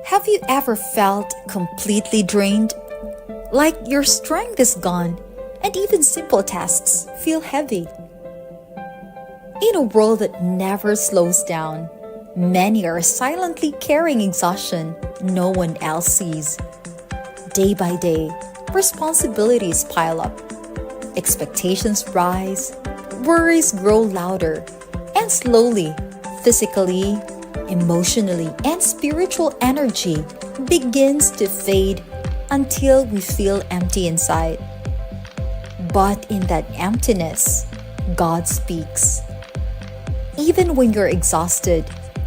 Have you ever felt completely drained? Like your strength is gone, and even simple tasks feel heavy. In a world that never slows down, many are silently carrying exhaustion no one else sees. Day by day, responsibilities pile up. Expectations rise, worries grow louder, and slowly, physically, emotionally, and spiritual energy begins to fade until we feel empty inside. But in that emptiness, God speaks. Even when you're exhausted,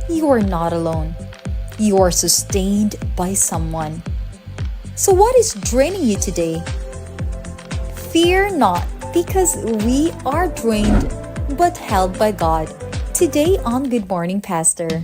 you are not alone. You are sustained by someone. So what is draining you today? Fear not, because we are drained but held by God. Today on Good Morning Pastor.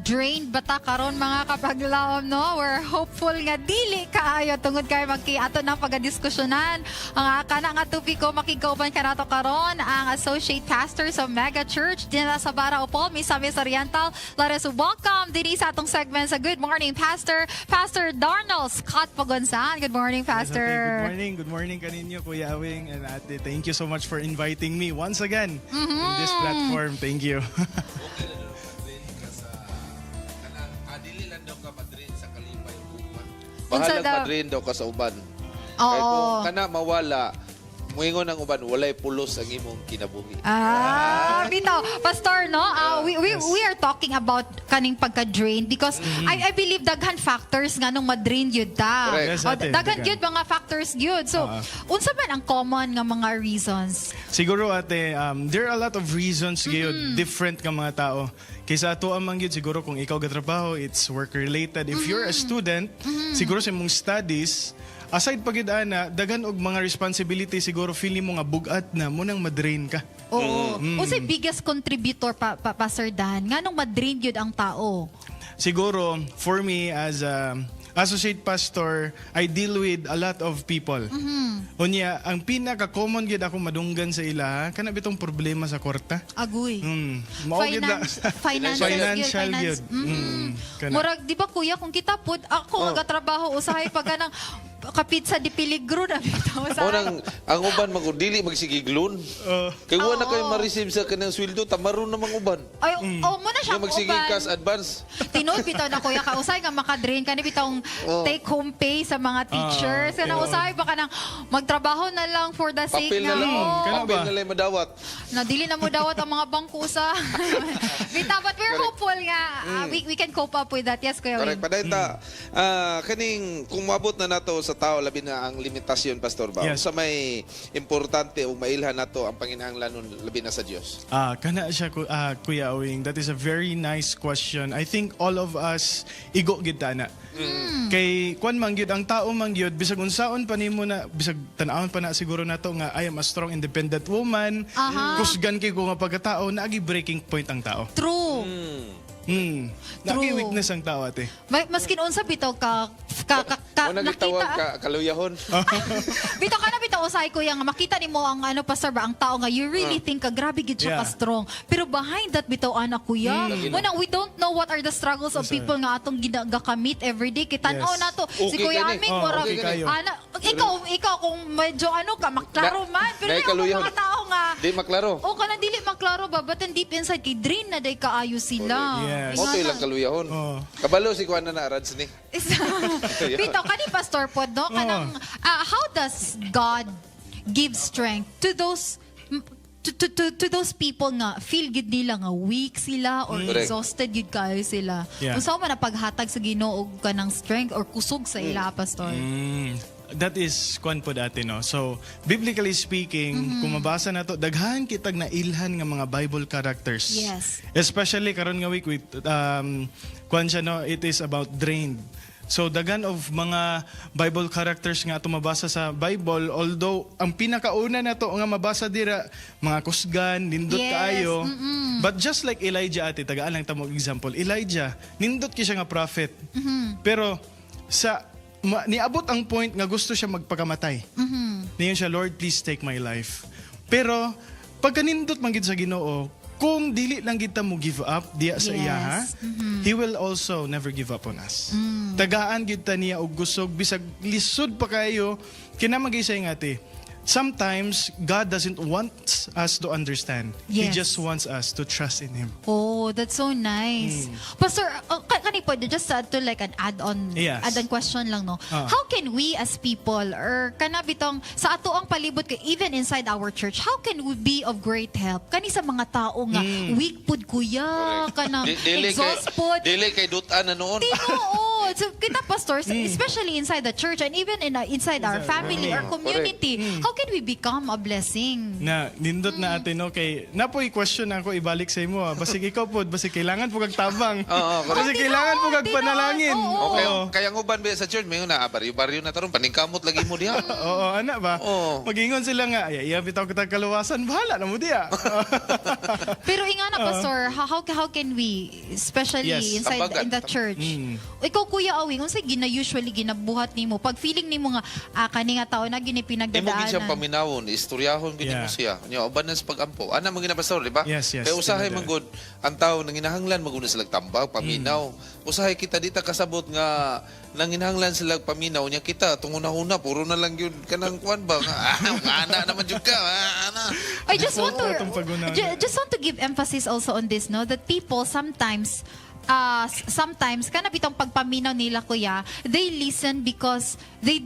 Drained bata karon mga kapaglaom, no? We're hopeful nga dili kaayo tungod kay magkiato ng pagadiskusyonan ang kana nga topiko makigauban kanato karon ang Associate Pastor sa Mega Church dinala sa Barao Upol, Misamis Oriental. Let us welcome dinhi sa atong segment sa Good Morning Pastor, Pastor Darnell Scott Pagonsan. Good morning, Pastor. Good morning kaninyo, Kuya Awing and Ate. Thank you so much for inviting me once again in this platform. Thank you. Bahalang madrin daw ka sa uban. Kaya kung kana mawala, muingon ang uban, walay pulos ang imong kinabuhi. Bitaw, Pastor, no? We are talking about kaning pagka-drain because I believe daghan factors nga nung ma-drain yun ta. Yes, ate, Daghan daghan. yun mga factors yun. So, unsa man ang common nga mga reasons? Siguro ate, there are a lot of reasons gyud different ka mga tao. Kaysa ato amang gyud siguro kung ikaw gatrabaho, it's work related. If you're a student, siguro sa imong studies, aside pagid ana, daghan og mga responsibility siguro feeling mo nga bugat na mo nang madrain ka. Oo. Unsay biggest contributor Pastor Dan nganong ma-drain yun ang tao? Siguro for me as a associate pastor, I deal with a lot of people. Unya, ang pinaka-common gyud ako madunggan sa ila, kana bitong problema sa kwarta. Agoy. Mao gyud na- Financial gyud. Kana. Murag, di ba kuya, kung kita po, ako nagatrabaho, usahay pag ganang kapitsa di piligro na bitaw sa Unang, ang uban magudili magsigiglon. Kaya wala kayo ma-receive sa kanang sweldo, tamaron namang uban. Ay, mo na siya Yung magsiging cash advance. Tinood bitaw na kuya ka usay nga makadrain ka ni bitong take home pay sa mga teachers. Kana usay ba ka nang magtrabaho na lang for the sake Papel nga na lang. Kana Papel ba? na lang madawat. Nadili na mo dawat ang mga bangko sa bitaw, but we're hopeful nga we can cope up with that. Yes, kuya Correct. Wing. Paday ta, kaning kung mabot na nato sa tao, labi na ang limitasyon, Pastor Bao. Yes. Sa may importante o mailhan nato ang panginahanglanon labi na sa Dios. Kana siya, Kuya Awing. That is a very nice question. I think all of us, igo gid ta na. Kay kwan man gyud ang tao man gyud bisag unsaon pa nimo na bisag tan-awon pa na siguro nato nga I am a strong independent woman. Kusgan kay ko nga pagkatao naagi breaking point ang tao. True. Naagi weakness ang tao ate. Maskin unsa bitaw ka Una gitawag ka kaluyahon. bitaw ka na bitaw usay ko yang makita nimo ang ano pastor ba ang tao nga you really think ka grabe gid siya ka Yeah. strong, pero behind that bitaw ana kuya mo nang we don't know what are the struggles of people nga atong ginagamit everyday kay tan-aw Yes. nato si Okay Kuya gani. Aming Oh, murag okay kayo. ana ikaw kung medyo ano ka maklaro man, pero Nay may kaluyahon. mga tao nga Di maklaro. o kana dili maklaro ba but deep inside kay drain na day kaayo sila. Yes. Moto ilang kaluyahon. Oh. Kabalo si Kuan na Rads ni. Bitaw kani Pastor Pod no kanang how does God give strength to those to those people nga feel gid nila nga weak sila or Correct. exhausted gid kayo sila. Yeah. Unsa man ang paghatag sa Ginoo og kanang strength or kusog sa ila Pastor? That is kwan po dati, no? So, biblically speaking, kung mabasa na to, daghan kitag na ilhan nga mga Bible characters. Yes. Especially karon nga week with kwan siya, no? It is about drained. So, daghan of mga Bible characters nga ato mabasa sa Bible, although ang pinakauna na to nga mabasa dira, mga kusgan, nindot Yes. kaayo. But just like Elijah ate, tagaan lang tamog example, Elijah, nindot ki siya nga prophet. Pero sa niabot ang point nga gusto siya magpakamatay. Niyon siya, Lord, please take my life. Pero pagkanindot man gid sa Ginoo, kung dili lang kita mo give up diya sa iya, ha? He will also never give up on us. Tagaan gid ta niya og gusog bisag lisod pa kayo kinamagay sa ingati. Sometimes God doesn't want us to understand. He Yes. just wants us to trust in Him. Oh, that's so nice. Pastor, kani pwede just to like an add-on Yes. add-on question lang, no? How can we as people or kana bitong sa ato ang palibot kay even inside our church, how can we be of great help kani sa mga tao nga weak pud kuya kana exhaust pud Dili kay dutan na noon. Oo. So kita pastors, especially inside the church and even inside our family or community, how can we become a blessing? Na nindot na atin, no, kay napoy question ako ibalik sa imo, basig ikaw pod, basig kailangan po kag tabang. Basig kailangan po kag panalangin. Okay, Oo. kaya ng uban ba sa church, mayon na baryo-baryo na taron paningkamot lagi mo diha. Oo, ana ba? Oo. Magingon sila nga, ay iya bitaw kita kaluwasan, bahala na mo diya. Pero ingana pastor, how can we especially Yes. inside Tambagan. in the church? Ikaw kuya Awing, unsa usually ginabuhat nimo pag feeling nimo nga kani nga taon na gini Imo gid siyang pinagdadaanan. paminawon, istoryahon gid mo Yeah. siya. Nya uban na sa pagampo. Ana man gina pastor, di ba? Yes, yes. Kaya usahay Tinada. man gud ang tao nanginahanglan maguna sila tambag, paminaw. Usahay kita dita kasabot nga nanginahanglan sila paminaw nya kita tunguna-una puro na lang yun kanang kuan ba? Ana naman jud ka. Ana. I just want to Itong pagunahan. just want to give emphasis also on this, no, that people sometimes kana bitong pagpaminaw nila kuya, they listen because they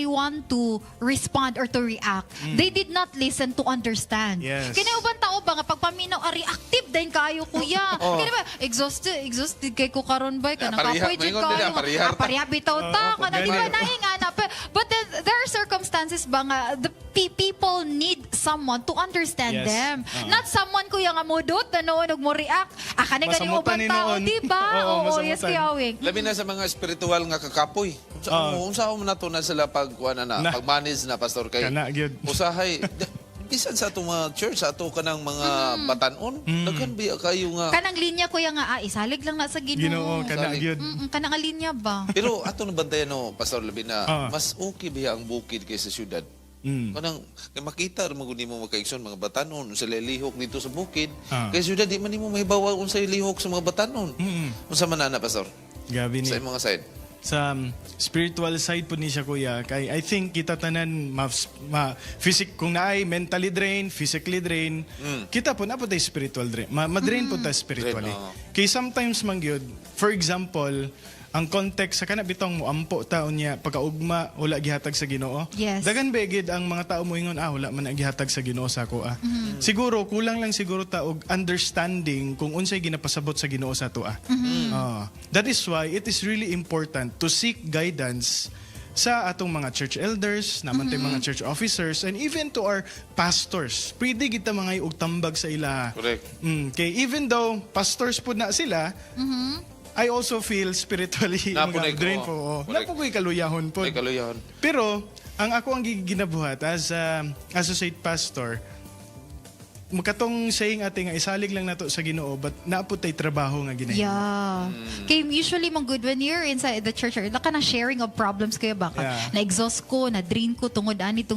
want to respond or to react. They did not listen to understand. Yes. Kaya ubang tao ba nga pagpaminaw reactive din kayo kuya. Kaya ba exhausted kay ko karon ba kana Pariha, kapoy jud maingon nila, parihar ta. pariha bitaw ta kana di ba ganun. naingana. But then, there are circumstances ba nga the people need someone to understand Yes. them. Not someone kuya nga modot na noon og mo react. Kani gani Masamutan ubang ni tao, noon. di ba? Oo, Oo, masamutan. yes kuya Awing. Labi na sa mga spiritual nga kakapoy. Unsa mo na to na sila pag kuan na, Na. pag manage na pastor kay. Kana, gyud. Usahay bisan sa ato mga church, sa ato kanang mga batanon, daghan biya kayo nga. Kanang linya kuya nga isalig lang na sa Ginoo, Ginoo. kana gyud. Kanang linya ba? Pero ato na bantayan no, Pastor Labi na mas Ah. okay biya ang bukid kaysa syudad. Kanang kay makita ra magud nimo makaigsoon mga batanon unsay lihok dito sa bukid. Kay syudad di man nimo mahibawa unsay lihok sa mga batanon. Unsa man ana pastor? Gabi ni. Sa imong side. Sa spiritual side po ni siya kuya, kay I think kita tanan kung naay mentally drained, physically drained, kita po na po tayo spiritual drain. Ma-drain po tayo spiritually. Drain, Kay sometimes man gyud, for example, ang context sa kana bitong mo ampo taon niya pagkaugma wala gihatag sa Ginoo. Yes. Dagan begid ang mga tao mo ingon wala man ang gihatag sa Ginoo sa ako Siguro kulang lang siguro ta og understanding kung unsay ginapasabot sa Ginoo sa ato that is why it is really important to seek guidance sa atong mga church elders, naman tayong mga church officers, and even to our pastors. Pwede kita mga og tambag sa ila. Correct. Kay even though pastors po na sila, I also feel spiritually Napunay ko, drained po. correct. Napukoy kaluyahon po. Ay kaluyahon. Pero, ang ako ang ginabuhat as associate pastor, makatong saying ate nga isalig lang nato sa Ginoo but naapod tay trabaho nga ginahimo. Yeah. Kay usually mang good when you're inside the church or na sharing of problems kayo ba? Yeah. Na-exhaust ko, na-drain ko, tungod ani.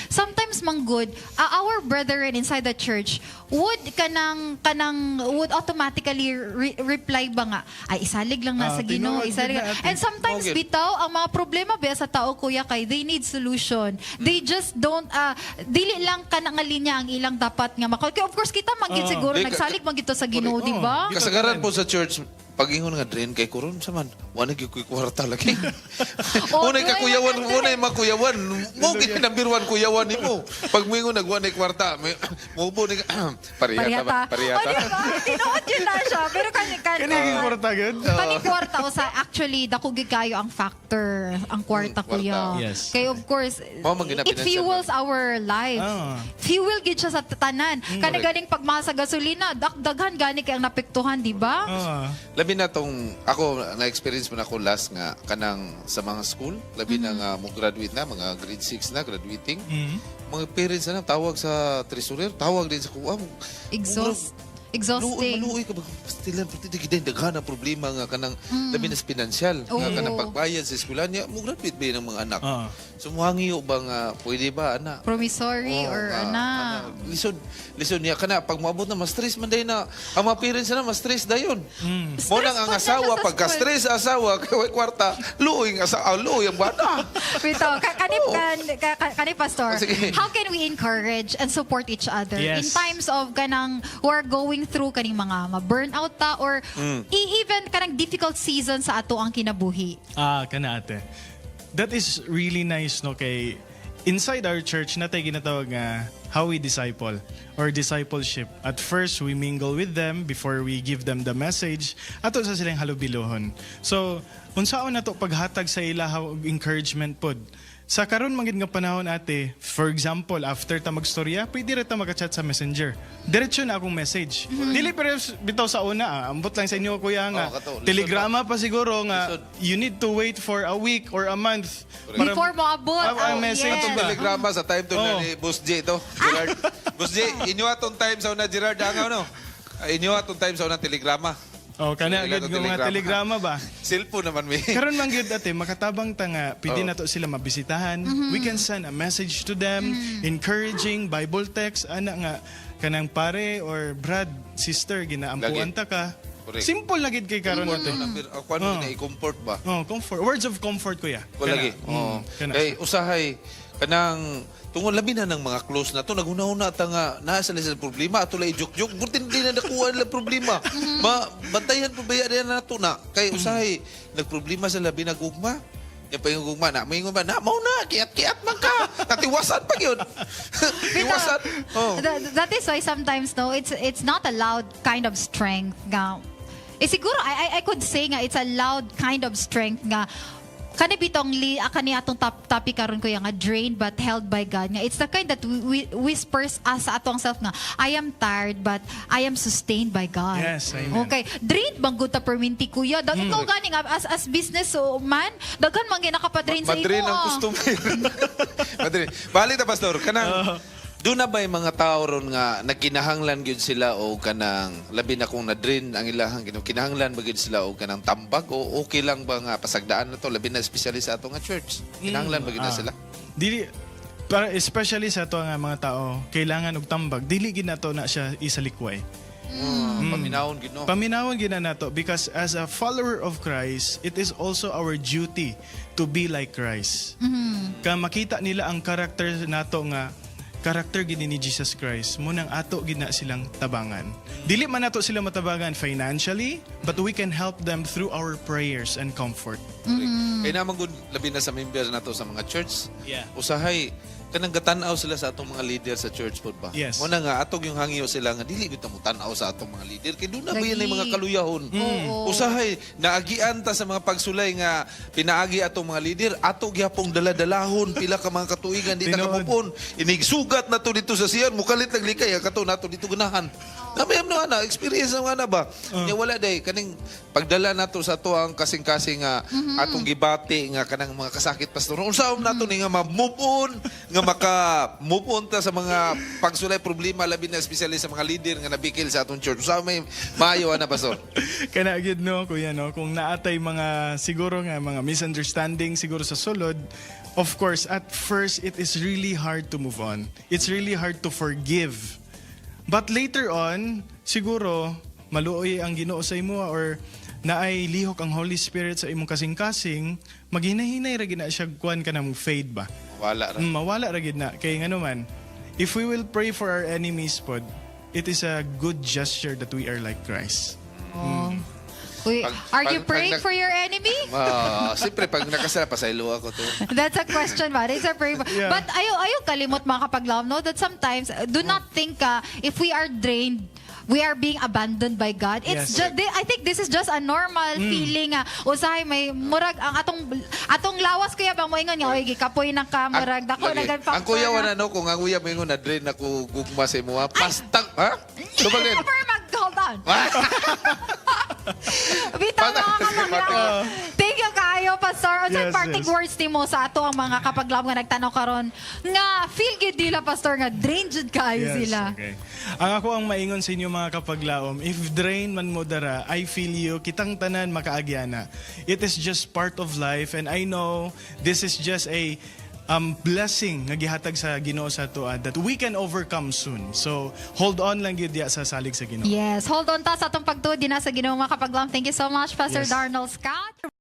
Sometimes mang good, our brethren inside the church would would automatically reply ba nga, ay isalig lang na sa Ginoo, tinuod isalig. gid na, ate. And sometimes Okay. bitaw ang mga problema ba sa tao kuya kay they need solution. They just don't dili lang kanang linya ang ilang dapat nga kaya of course kita manggid siguro Di- nagsalig man gito sa Ginoo, di ba? Ito Kasagaran tanan. po sa church, pag ingon nga drain kay kuron sa man, wala gyud koy kwarta lagi. Oh, Unay ka di ba, kuyawan, maganda unay makuyawan. Mo gid number 1 kuyawan nimo. Pag moingon nagwa nay kwarta, mo po ni pariyata ba? O Pariyata. di ba? Tinuod yun na siya. Pero Kani kwarta gud. Kaning kwarta o sa actually dako gid kayo ang factor ang kwarta Kwarta. kuya. Yes. Kay of course Mao man it fuels our lives. Fuel gid siya sa tanan. Kani galing pagmasa sa gasolina, daghan gani kay ang napektuhan, di ba? Labi na tong ako na-experience mo na ako last nga kanang sa mga school, labi na nga mo graduate na, mga grade 6 na graduating. Mga parents na tawag sa treasurer, tawag din sa kuwa. Exhaust. Exhausting. Maluoy ka ba? Pastilan, pati di kita daghan ang problema nga kanang labi na pinansyal. Nga Oo. kanang pagbayad sa eskwela niya, mo graduate ba yun ang mga anak? Ah. Sumuhangiyo ba nga, pwede ba, ana? Promissory Oo, or ana. Lison niya ka na, pag maabot na, mas stress man dahil na, ang mga parents na, mas stress dayon. Mo nang ang pa siya asawa, sa pagka-stress sa asawa, kaya kwarta, luoy ang bata. Ito, kanip Pastor, Sige. how can we encourage and support each other in Yes. times of kanang who are going through kaning mga ma-burnout ta or even kanang difficult season sa ato ang kinabuhi? Kana ate. That is really nice, no, kay inside our church natay ginatawag nga how we disciple or discipleship. At first, we mingle with them before we give them the message. Ato sa silang halubilohon. So, unsaon nato paghatag sa ilaha og encouragement pod. Sa karon magid nga panahon ate, for example, after ta magstorya, pwede ra ta magka-chat sa Messenger. Diretso na akong message. Dili pero bitaw sa una, ambot lang sa inyo kuya nga. kato, lisod Telegrama pa siguro nga Lisod. you need to wait for a week or a month Before mo abot. ang message yes. ba? Telegrama sa time to na Oh. ni Boss J to. Gerard. Boss J, inyo atong time sa una Gerard Dangaw no. Inyo atong time sa una telegrama. Oh, kana Wala gid to nga mga telegrama ba? Cellphone naman mi. Karon man gyud ate makatabang ta nga pwede Oh. nato sila mabisitahan. We can send a message to them, encouraging Bible text ana nga kanang pare or brad, sister ginaampuan Lagi. ta ka. Correct. Simple na gid kay karon ate. Ako ano na i-comfort ba? Oh, comfort. Words of comfort kuya. Ko lagi. Oo. Kana. Kay usahay kanang tungod labi na ng mga close na to naguna-una ta nga naa sila sa problema ato lay joke-joke buti hindi na nakuha nila problema. Bantayan pa ba yan na to na kay usahay nagproblema sa labi na gugma. Ya pa yung gugma na may gugma na mao na kiat-kiat man ka. Katiwasan pa gyud. Tiwasan. Oh. That is why sometimes no, it's not a loud kind of strength nga. Siguro I could say nga it's a loud kind of strength nga kani bitong kani atong topic karon ko nga drained but held by God nga it's the kind that we whispers us sa atong self nga I am tired but I am sustained by God. Yes, amen. Okay, drained bang gud ta perminti kuya dag ikaw gani nga as business man daghan man gyud nakapadrain sa imo. Madrin ang customer. Madrin. Bali ta pastor kanang doon na ba yung mga tao ron nga nagkinahanglan gyud sila o kanang labi na kung na-drain ang ilahang kinahanglan ba gyud sila o kanang tambag o okay lang ba nga pasagdaan na to labi na especially sa ato nga church kinahanglan ba gyud na sila Dili para especially sa ato nga mga tao, kailangan og tambag. Dili gid nato na siya isalikway. paminawon gyud no Paminawon gina nato because as a follower of Christ, it is also our duty to be like Christ. Ka makita nila ang karakter nato nga karakter gid ni Jesus Christ, munang ato gid na silang tabangan. Dili man nato sila matabangan financially, but we can help them through our prayers and comfort. kay naman gud labi na sa members nato sa mga church Yeah. usahay kanang gatan-aw sila sa atong mga leader sa church pod ba Yes. mo na nga atog yung hangyo sila nga dili gyud ta mo tan-aw sa atong mga leader kay doon na ba yan Lagi. yung mga kaluyahon Oo. usahay naagian ta sa mga pagsulay nga pinaagi atong mga leader ato gyapong daladalahon pila ka mga katuigan di ta Tinuod. kamupon inigsugat na to dito sa siyan mukalit naglikay kato nato dito ganahan namayam no ana experience nga na ba nya wala day kaning pagdala nato sa to ang kasing-kasing nga atong gibati nga kanang mga kasakit pastor unsaon nato ni nga ma-move on nga maka-move on ta sa mga pagsulay problema labi na especially sa mga leader nga nabikil sa atong church unsaon may maayo ana pastor Kana gid no kuya no kung naatay mga siguro nga mga misunderstanding siguro sa sulod, of course at first it is really hard to move on. It's really hard to forgive. But later on, siguro maluoy ang Ginoo sa imo or naay lihok ang Holy Spirit sa imong kasing-kasing, maghinay-hinay ra gid na siya kuan kana mo fade ba. wala ra Mawala ra gid na kay ngano man. If we will pray for our enemies pod, it is a good gesture that we are like Christ. Uy, are you pag praying for your enemy? siyempre pag nakasala pasaylo ako to That's a question ba? It's a prayer. Yeah. But ayaw kalimot mga kapaglaom, no? That sometimes, do not think if we are drained, we are being abandoned by God. It's Yes. just, I think this is just a normal feeling. Usahay, may murag, ang atong lawas kuya bang mo ingon nga, oy, gikapoy na ka, murag, dako na gan ang kuya wala no kung ang kuya mo ingon na drain ako gugma sa imo ha pastang ha Tubagin. Hold on. Bitaw mga kapaglaom. Thank you kayo kayo, Pastor. Unsay Yes, parting yes. words nimo sa ato ang mga kapaglaom nga nagtanaw karon nga feel good nila, Pastor, nga drain jud kayo sila. Okay. Ang ako ang maingon sa inyo mga kapaglaom, if drain man mo dara, I feel you, kitang tanan makaagyana. It is just part of life, and I know this is just a blessing nga gihatag sa Ginoo sa tuwa that we can overcome soon. So, hold on lang gyud diya sa salig sa Ginoo. Yes, hold on ta sa atong pagtuod din sa Ginoo mga kapaglaom. Thank you so much, Pastor Yes. Darnell Scott.